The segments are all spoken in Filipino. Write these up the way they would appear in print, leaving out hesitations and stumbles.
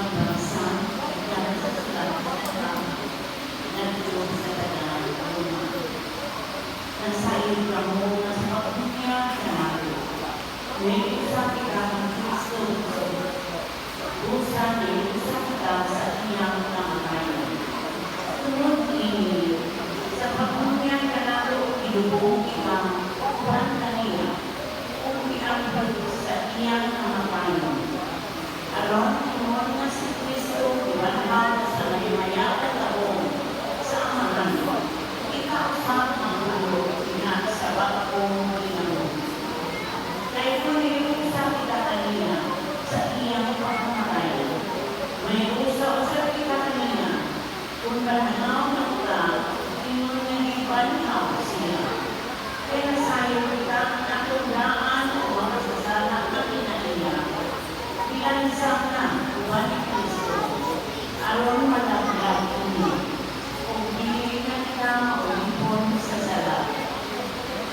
magbasa yan sa sulat nagtulong sa tanan Roma. Nasayin ka mo na sa pagpunya sa nato. May usa kita ng Kristo usa ni usa kita sa iyang namatayan. Tungod ini sa pagpunya ka nato ilubuong kita uban kanila kung iambag sa iyang namatayan. Aron tungod na si Kristo ibanhaw sa maymayabang taon sa amahan. Ikaw sa ang ulo na sa bakong ginoo. Kaya kung iusa kita kanina sa iyang pagmamatayan, may usa-usa kita kanina kung banhaw na kita, ingon nga ibanhaw sila. Kaya sayo kita natundaan o makasasala na pinaiya. Ilansang na uwan ni Kristo, aron mataglag ini. Kung dili na kita maulipon sa sala.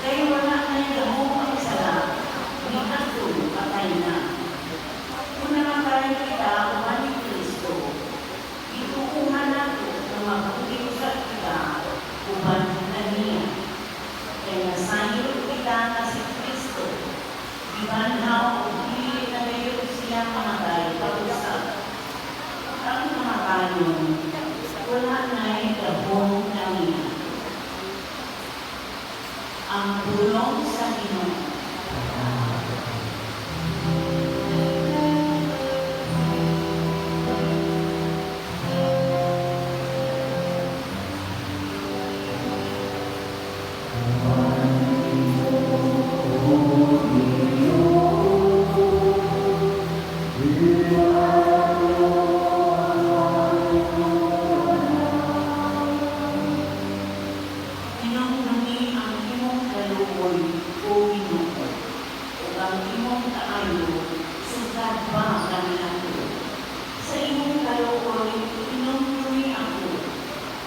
Kaya wala na yung ang sala, ni ato patay na. Kung namatay kita uwan ni Kristo, itukuhan nato na mapuliusat kita uwan na niya. Kaya sayo kita na si Kristo, ibanhaw o dili na gayon siya mamatay pag-usap. Ang mamatayon, wala na'y gabong na niya. Ang tulong sa Ginoo. Hinumdumi ang imong kaluoy o Ginoo, o ang imong kaayo, sugad ba kami nato? Sa imong kaluoy, hinumdumi ako,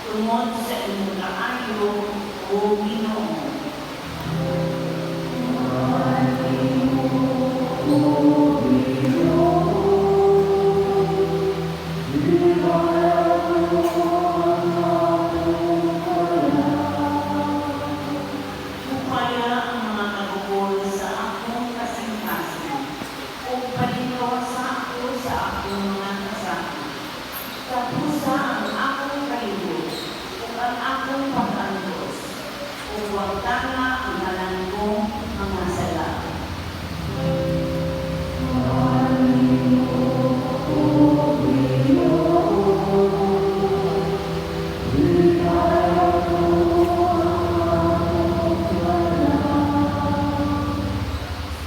tungod sa imong kaayo o Ginoo. Upaya ang mga nagugol sa akong kasing-kasing, o palino sa ako sa akong mga kasama. Kapusa ang akong kayo, o ang akong pagkantos, o huwag tanga ang halang kong mga sala.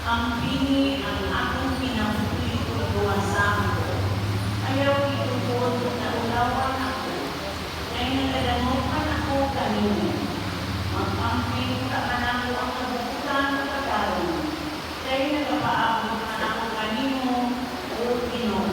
Ang bini ang akong pinapuli o luwasan ko. Ayaw itutod na ulawan ako. Kaya nagadamutan ako kanina. Mag-amping ka man ako ang kabukutan o kagawan. Kaya nagapaabot man ako kanino o Ginoo.